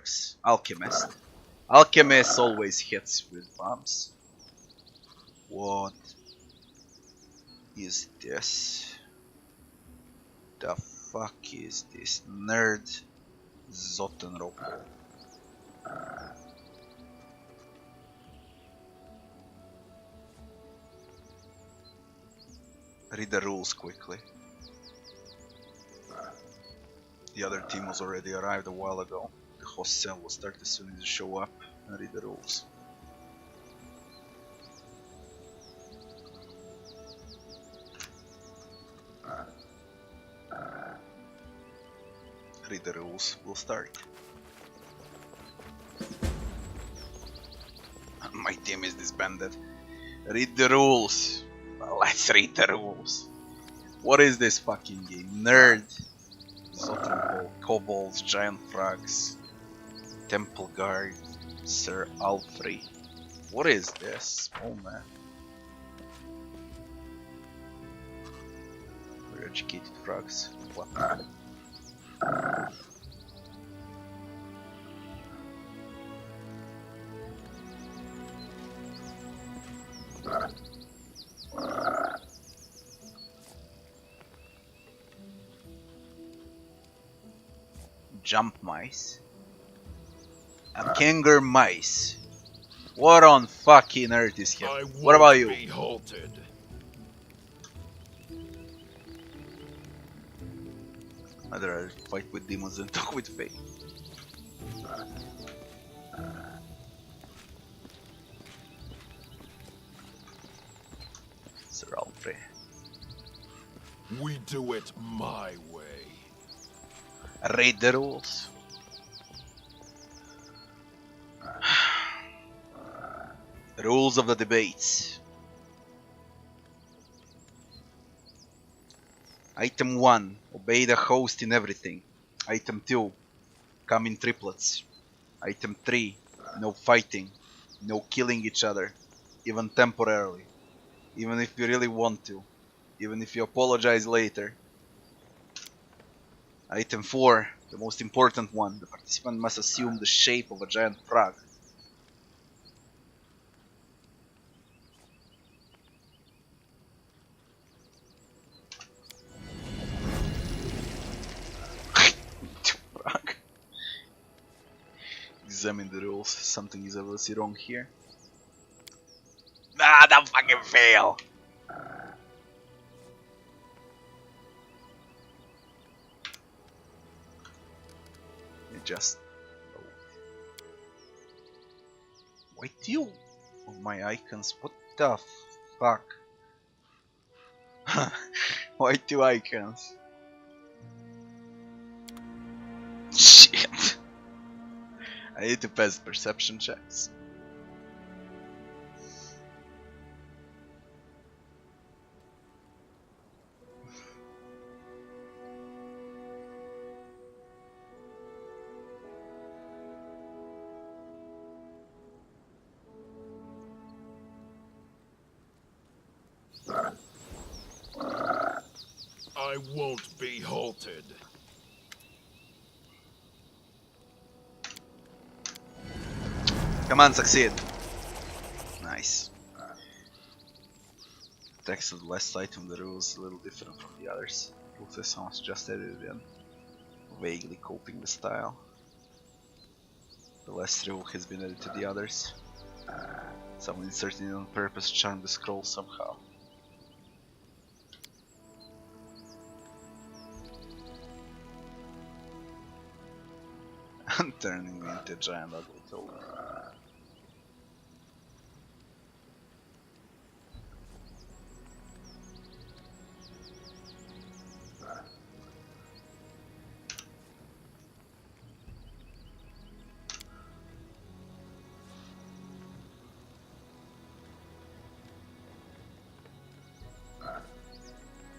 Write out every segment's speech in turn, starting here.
works. Alchemist. Alchemist always hits with bombs. What is this? The fuck is this? Nerd Zottenropo. Read the rules quickly. The other team was already arrived a while ago. The host cell will start as soon as you show up and read the rules. Read the rules, we'll start. My team is disbanded. Read the rules. Well, let's read the rules. What is this fucking game? Nerd. Zottenball, kobolds, giant frogs, temple guard, Sir Alfred. What is this? Oh man. We're educated frogs. What? Jump mice and Kinger mice. What on fucking earth is here? What about you? I'd rather fight with demons than talk with Fae. Sir Alfred. We do it my way. Read the rules. Rules of the debates. Item 1. Obey the host in everything. Item 2. Come in triplets. Item 3. No fighting. No killing each other. Even temporarily. Even if you really want to. Even if you apologize later. Item 4, the most important one, the participant must assume the shape of a giant frog. Frog. Examine the rules, something is obviously wrong here. Ah, that fucking fail! Just why do you on my icons? What the fuck? Why 2 icons? Shit. I need to pass perception checks. I won't be halted. Come on, succeed. Nice. Text of the last item, the rules a little different from the others. Looks like someone's just edited in, vaguely copying the style. The last rule has been added to the others. Someone inserted it on purpose to charm the scroll somehow. And turning me into a giant ugly toad.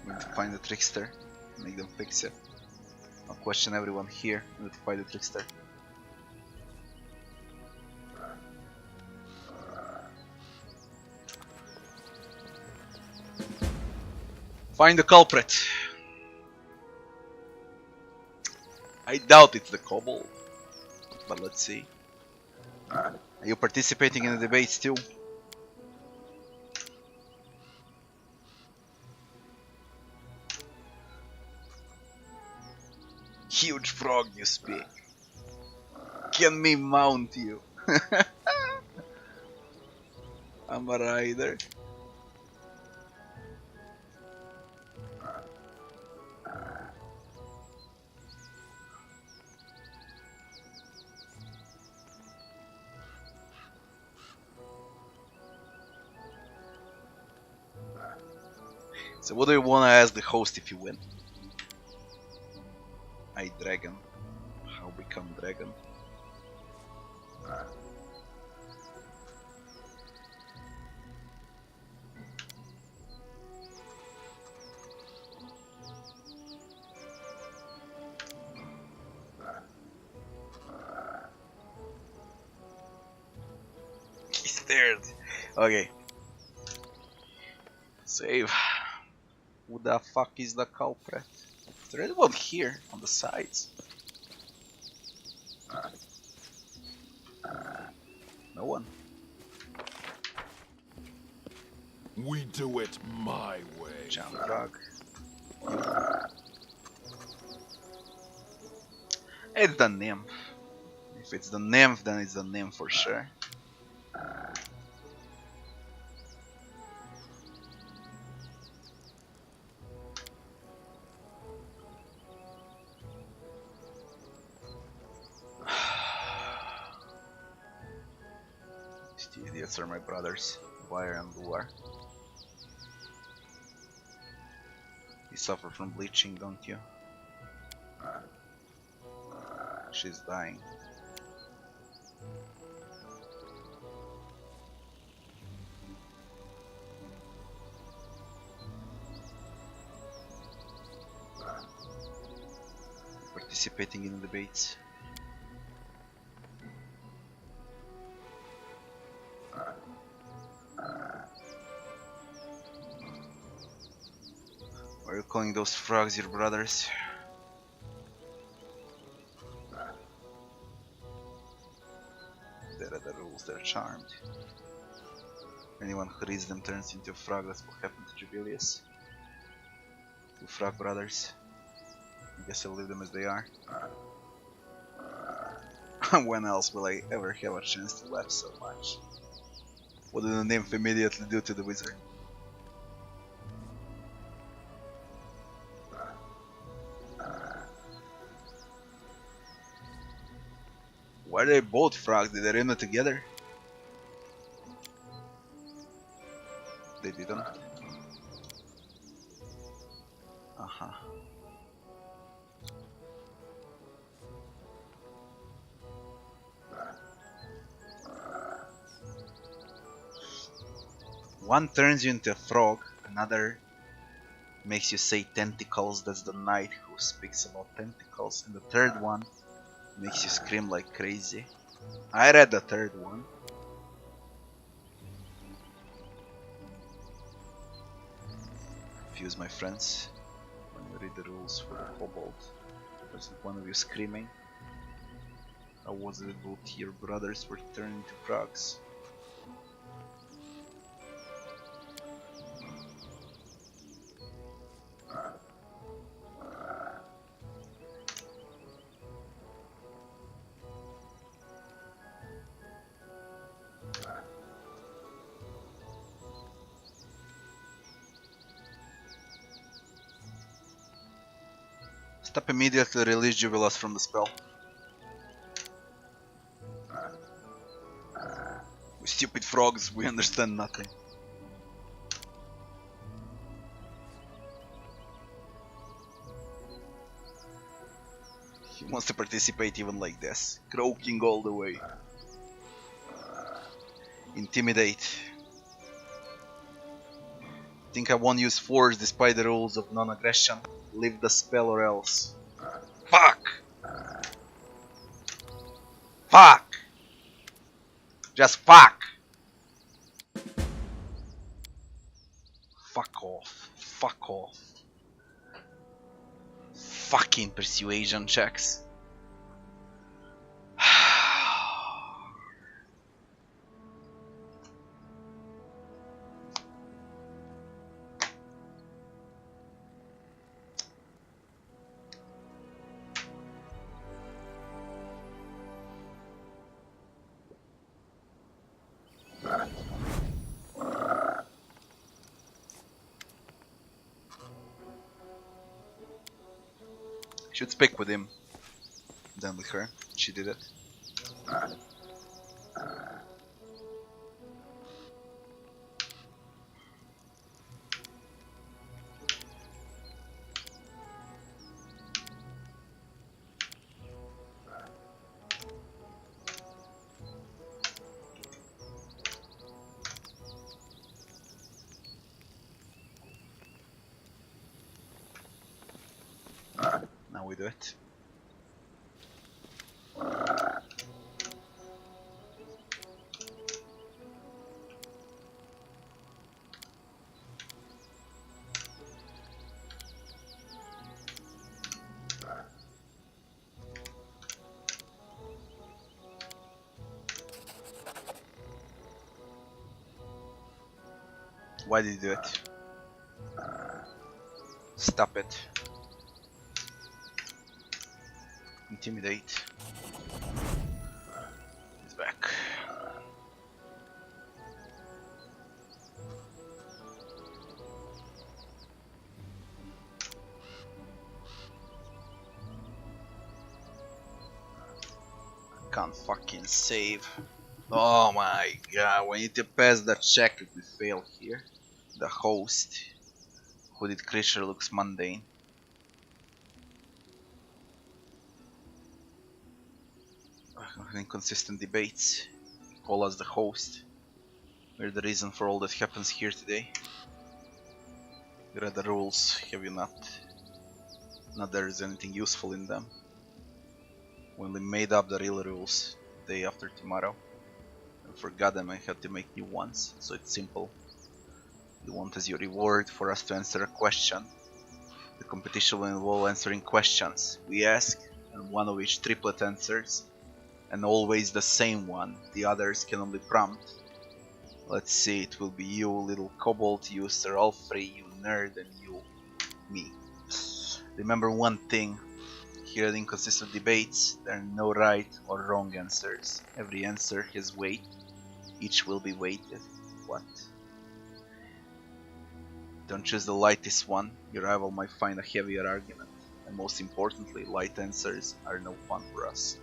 I'm going to find the trickster, make them fix it. I'll question everyone here and notify the trickster. Find the culprit. I doubt it's the kobold. but let's see. Are you participating in the debates too? Huge frog, you speak. Can me mount you? I'm a rider. So what do you wanna ask the host if you win? I dragon. How become dragon? He's third. Okay. Save. Who the fuck is the culprit? Is there anyone here on the sides? No one. We do it my way. Jump frog. It's the nymph. If it's the nymph, then it's the nymph for sure. These idiots are my brothers, Wire and Luar. You suffer from bleaching, don't you? She's dying. Participating in debates. Why are you calling those frogs your brothers? There are the rules, they're charmed. Anyone who reads them turns into a frog, that's what happened to Jubilius. Two frog brothers. I guess I'll leave them as they are. When else will I ever have a chance to laugh so much? What did the nymph immediately do to the wizard? Why are they both frogs? Did they run together? They didn't. Uh-huh. One turns you into a frog, another makes you say tentacles, that's the knight who speaks about tentacles, and the third one makes you scream like crazy. I read the third one. Confuse my friends. When you read the rules for the kobold, wasn't one of you screaming? How was it both your brothers were turned into frogs? Stop immediately, release Jubilas from the spell. We stupid frogs, we understand nothing. He wants to participate even like this, croaking all the way. Intimidate. Think I won't use force despite the rules of non-aggression? Leave the spell or else. Fuck! Fuck! Just fuck! Fuck off. Fuck off. Fucking persuasion checks. Should speak with him, then with her. She did it. Now we do it. Why did you do it? Stop it. Intimidate. He's back. Can't fucking save. Oh my god, we need to pass that check if we fail here. The host. Hooded creature looks mundane. Inconsistent debates. Call us the host. We're the reason for all that happens here today. You read the rules, have you not? Not there is anything useful in them. We only made up the real rules day after tomorrow. I forgot them and had to make new ones, so it's simple. You want as your reward for us to answer a question. The competition will involve answering questions we ask, and one of each triplet answers, and always the same one. The others can only prompt. Let's see, it will be you, little kobold, you, Sir Alfrey, you nerd, and you, me. Remember one thing, here at Inconsistent Debates, there are no right or wrong answers. Every answer has weight, each will be weighted. What? Don't choose the lightest one, your rival might find a heavier argument. And most importantly, light answers are no fun for us.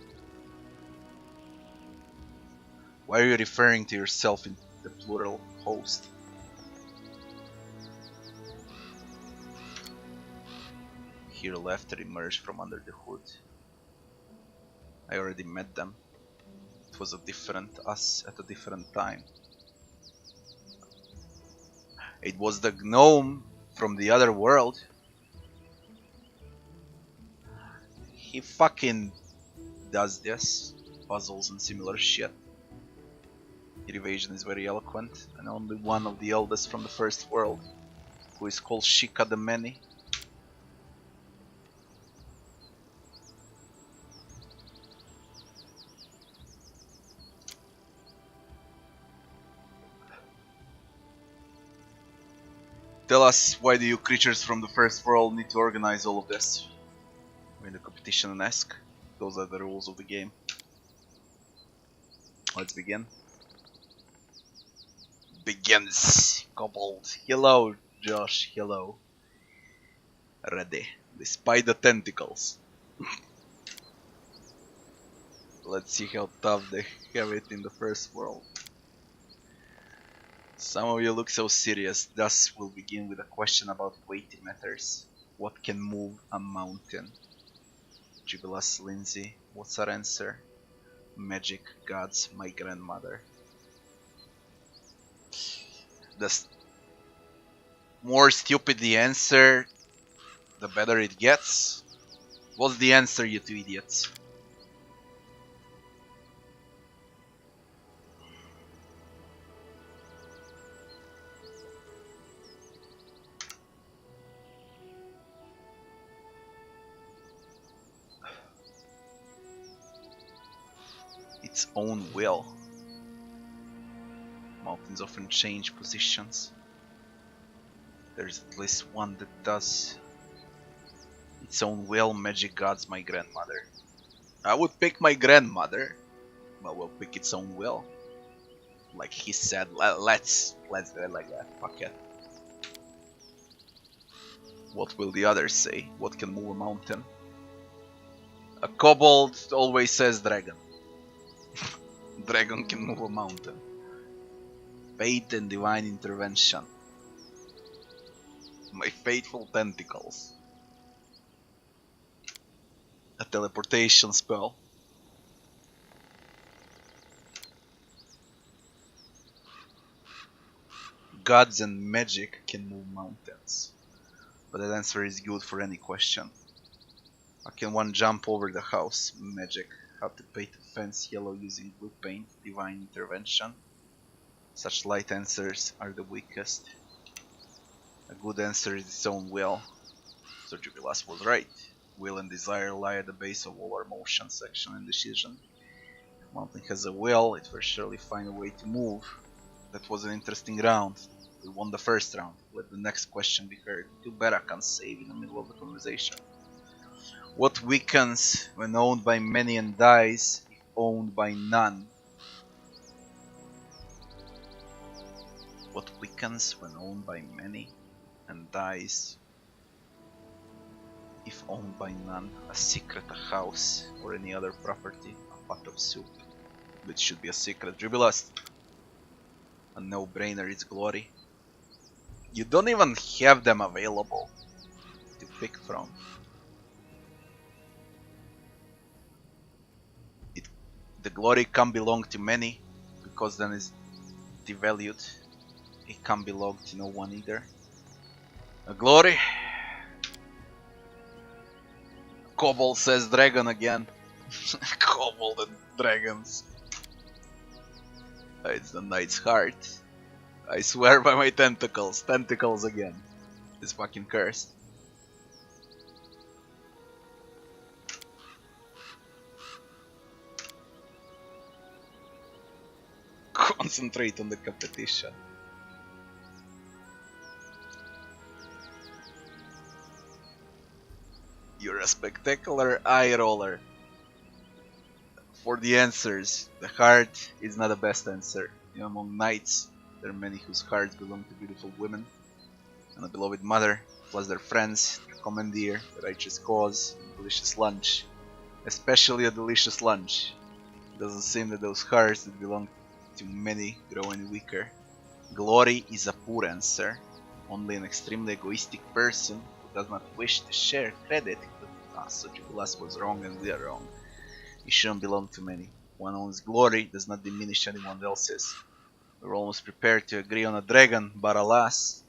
Why are you referring to yourself in the plural, host? Here laughter emerged from under the hood. I already met them. It was a different us at a different time. It was the gnome from the other world. He fucking does this. Puzzles and similar shit. Your evasion is very eloquent, and only one of the eldest from the first world, who is called Shika the Many. Tell us, why do you creatures from the first world need to organize all of this? Win the competition and ask. Those are the rules of the game. Let's begin. Begins. Kobold. Hello, Josh. Hello. Ready. Despite the tentacles. Let's see how tough they have it in the first world. Some of you look so serious, thus we'll begin with a question about weighty matters. What can move a mountain? Jubilas Lindsay, what's our answer? Magic gods, my grandmother. The more stupid the answer, the better it gets. What's the answer, you two idiots? Its own will. Mountains often change positions. There's at least one that does. Its own will, magic gods, my grandmother. I would pick my grandmother, but we'll pick its own will. Like he said, let's do it like that. Fuck it. What will the others say? What can move a mountain? A kobold always says dragon. Dragon can move a mountain. Fate and divine intervention. My fateful tentacles. A teleportation spell. Gods and magic can move mountains. But that answer is good for any question. How can one jump over the house? Magic. How to paint a fence yellow using blue paint? Divine intervention. Such light answers are the weakest. A good answer is its own will. So Jubilas was right. Will and desire lie at the base of all our motions, action and decision. If a mountain has a will, it will surely find a way to move. That was an interesting round. We won the first round. Let the next question be heard. Too bad I can't save in the middle of the conversation. What weakens when owned by many and dies if owned by none? What weakens when owned by many and dies if owned by none? A secret, a house, or any other property? A pot of soup, which should be a secret. Jubilast. A no-brainer, it's glory. You don't even have them available to pick from. The glory can't belong to many, because then it's devalued. It can't belong to no one either. A glory. Kobold says dragon again. Kobold and dragons. It's the knight's heart. I swear by my tentacles. Tentacles again. It's fucking cursed. Concentrate on the competition. You're a spectacular eye roller. For the answers, the heart is not the best answer. Among knights, there are many whose hearts belong to beautiful women and a beloved mother, plus their friends, their commandeer, the righteous cause, and delicious lunch. Especially a delicious lunch. It doesn't seem that those hearts that belong to many grow any weaker. Glory is a poor answer. Only an extremely egoistic person who does not wish to share credit could. So Jubilas was wrong and we are wrong. It shouldn't belong to many. One owns glory does not diminish anyone else's. We're almost prepared to agree on a dragon, but alas,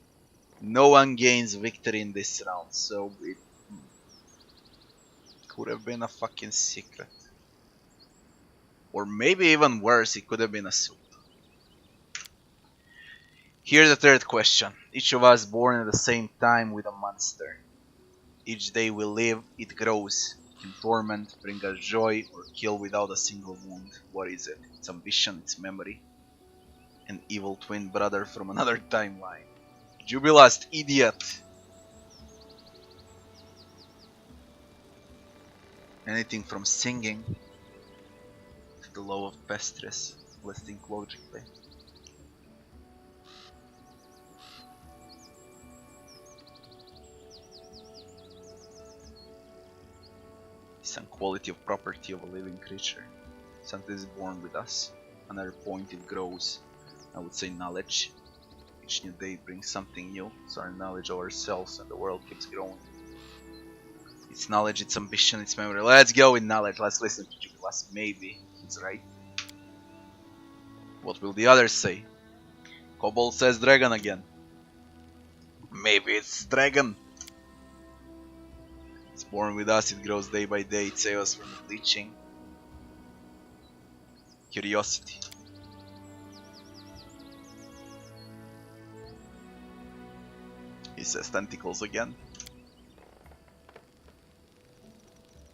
no one gains victory in this round, so it could have been a fucking secret. Or maybe even worse, it could have been a soup. Here's the third question. Each of us born at the same time with a monster. Each day we live, it grows. It can torment, bring us joy, or kill without a single wound. What is it? It's ambition, it's memory. An evil twin brother from another timeline. Jubilast, idiot! Anything from singing to the law of Pestres. Let's think logically. Some quality of property of a living creature. Something is born with us. Another point it grows. I would say knowledge. Each new day brings something new, so our knowledge of ourselves and the world keeps growing. It's knowledge, it's ambition, it's memory. Let's go with knowledge. Let's listen to Jubilas. Maybe he's right. What will the others say? Kobold says dragon again. Maybe it's dragon. It's born with us, it grows day by day, it saves us from the bleaching. Curiosity. He says tentacles again.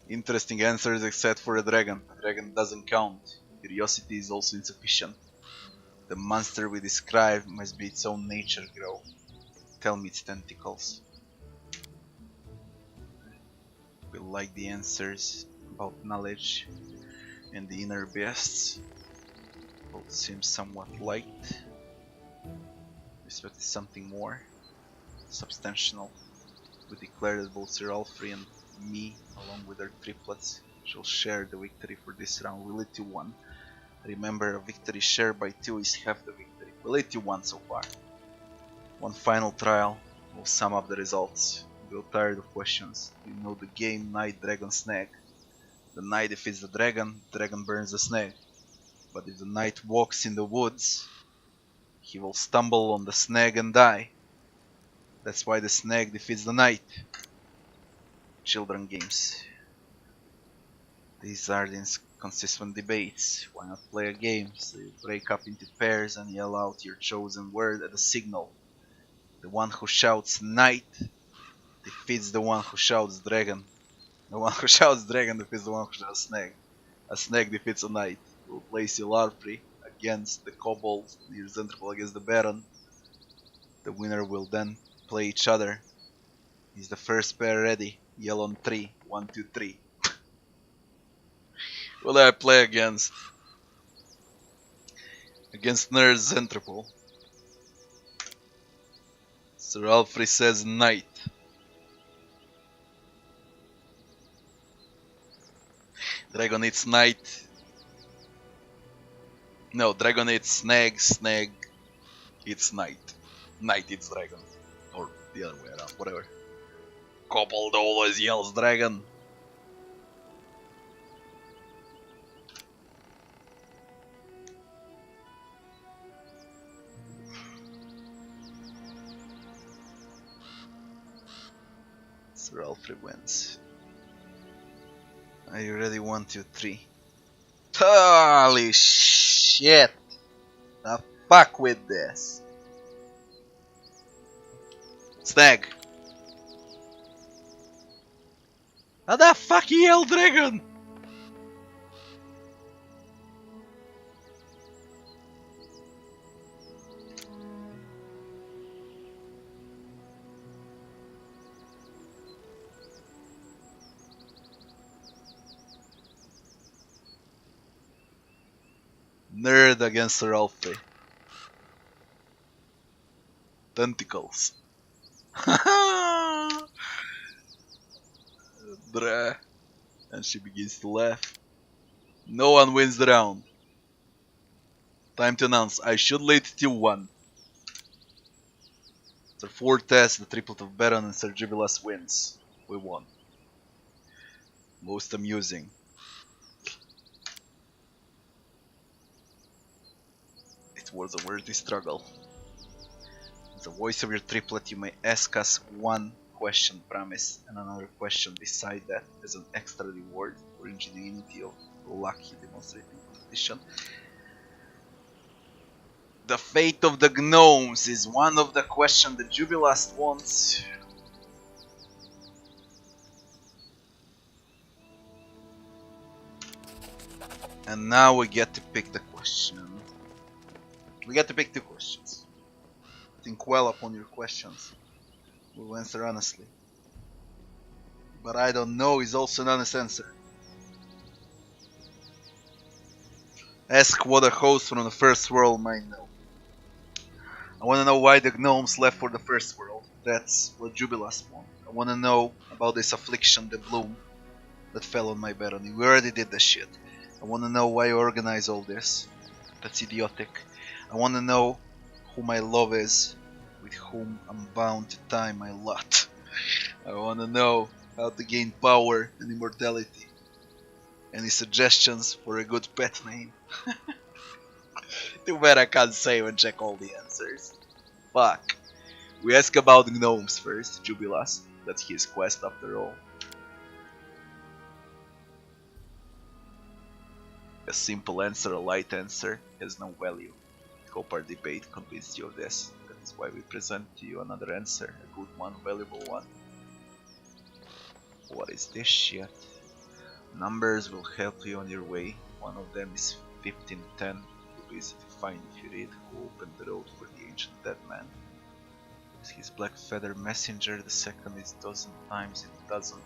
Interesting answers except for a dragon. A dragon doesn't count. Curiosity is also insufficient. The monster we describe must be its own nature grow. Tell me its tentacles. We like the answers about knowledge and the inner beasts. Both seem somewhat light. We expected something more substantial. We declare that both Sir Alfred and me, along with our triplets, shall share the victory for this round. We lead to 1. Remember, a victory shared by 2 is half the victory. We lead to 1 so far. One final trial. We'll sum up the results. We're tired of questions. You know the game Knight, Dragon, Snag. The Knight defeats the Dragon burns the Snag. But if the Knight walks in the woods, he will stumble on the Snag and die. That's why the Snag defeats the Knight. Children games. These are the inconsistent debates. Why not play a game? So you break up into pairs and yell out your chosen word at a signal. The one who shouts Knight defeats the one who shouts Dragon. The one who shouts Dragon defeats the one who shouts Snag. A Snag defeats a Knight. We'll place Culprit against the Kobold, near Zentrapol against the Baron. The winner will then play each other. Is the first pair ready? Yell on 3. 1, 2, 3. Will I play against? Against Nerd Zentrapol. Sir Alfred says Knight. Dragon eats Knight. No, Dragon eats Snag. Snag eats Knight. Knight eats Dragon. Or the other way around, whatever. Kobold always yells Dragon. Sir Alfred wins. Are you ready? 1, 2, 3. Holy shit! The fuck with this. Snag. How the fuck he yelled Dragon? Nerd against Sir Alfred. Tentacles. Bruh. And she begins to laugh. No one wins the round. Time to announce. I should lead till 1. Sir Fortes, the triplet of Baron, and Sir Jubilas wins. We won. Most amusing. It was a worthy struggle. As the voice of your triplet, you may ask us one question, promise, and another question beside that as an extra reward for ingenuity of lucky demonstrating competition. The fate of the gnomes is one of the questions the Jubilast wants. And now we get to pick the question. We get to pick 2 questions. Think well upon your questions. We'll answer honestly. But I don't know is also an honest answer. Ask what a host from the first world might know. I want to know why the gnomes left for the first world. That's what Jubilast wants. I want to know about this affliction, the bloom, that fell on my barony. We already did this shit. I want to know why you organize all this. That's idiotic. I want to know who my love is, with whom I'm bound to tie my lot. I want to know how to gain power and immortality. Any suggestions for a good pet name? Too bad I can't save and check all the answers. Fuck. We ask about gnomes first, Jubilas. That's his quest after all. A simple answer, a light answer, has no value. Hope our debate convinced you of this. That is why we present to you another answer, a good one, valuable one. What is this shit? Numbers will help you on your way. One of them is 1510. You'll be easy to find if you read who opened the road for the ancient dead man. Is his black feather messenger. The second is dozen times in dozen.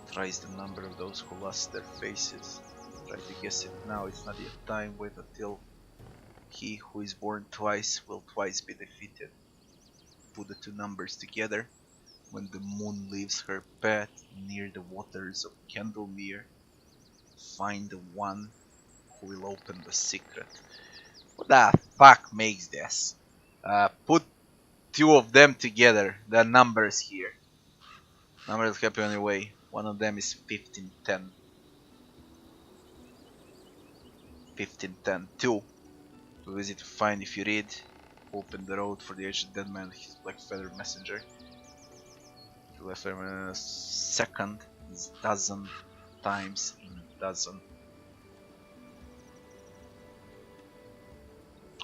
Thrice the number of those who lost their faces. Try to guess it now, it's not yet time. Wait until he who is born twice will twice be defeated. Put the 2 numbers together. When the moon leaves her path near the waters of Candlemere, find the one who will open the secret. What the fuck makes this? Put two of them together. The numbers here. Numbers happy on your way. One of them is 1510. 1510. 2. Too easy to find if you read. Open the road for the ancient dead man, his black feather messenger. The left second is dozen times in a dozen.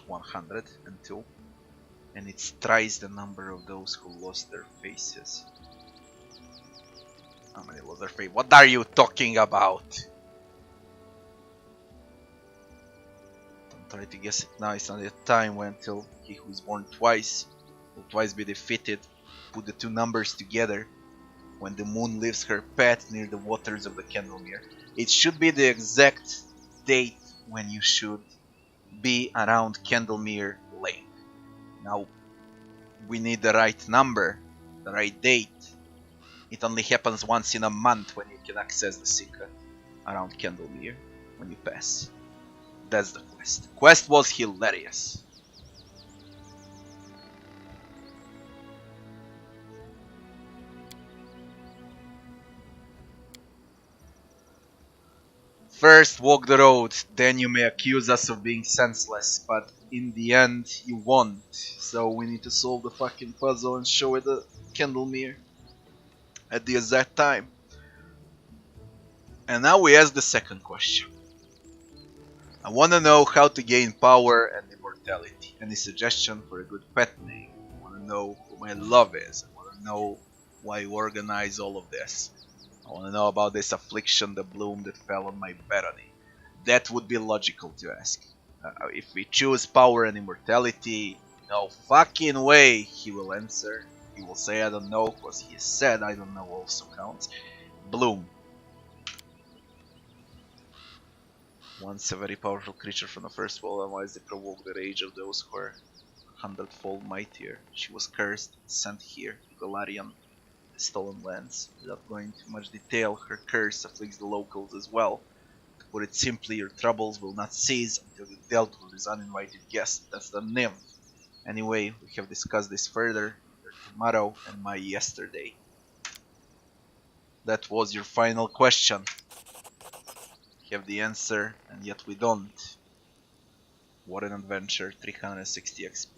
102. And it thrice the number of those who lost their faces. How many lost their face? What are you talking about? Don't try to guess it now. It's not yet time when till he who is born twice will twice be defeated. Put the two numbers together. When the moon leaves her path near the waters of the Candlemere. It should be the exact date when you should be around Candlemere Lake. Now, we need the right number, the right date. It only happens once in a month when you can access the secret around Candlemere when you pass. That's the quest. The quest was hilarious. First walk the road, then you may accuse us of being senseless, but in the end you won't. So we need to solve the fucking puzzle and show it the Candlemere at the exact time. And now we ask the second question. I wanna know how to gain power and immortality. Any suggestion for a good pet name? I wanna know who my love is. I wanna know why you organize all of this. I wanna know about this affliction, the bloom that fell on my barony. That would be logical to ask. If we choose power and immortality, no fucking way he will answer. He will say I don't know, because he said I don't know also counts. Bloom. Once a very powerful creature from the first world, otherwise they provoke the rage of those who are 100-fold mightier. She was cursed, sent here, to Galarian, the stolen lands. Without going into much detail, her curse afflicts the locals as well. To put it simply, your troubles will not cease until you dealt with this uninvited guest. That's the nymph. Anyway, we have discussed this further, either tomorrow and my yesterday. That was your final question. We have the answer, and yet we don't. What an adventure, 360 XP.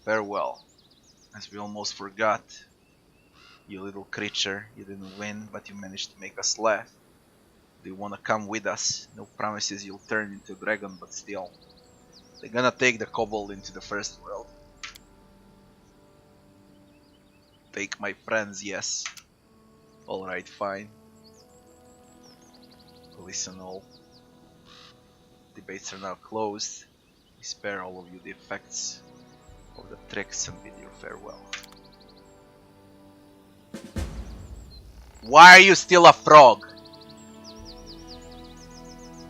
Farewell. As we almost forgot, you little creature, you didn't win, but you managed to make us laugh. Do you wanna come with us? No promises you'll turn into a dragon, but still. They're gonna take the kobold into the first world. Take my friends, yes. Alright, fine. Listen all. Debates are now closed. We spare all of you the effects of the tricks and bid you farewell. Why are you still a frog?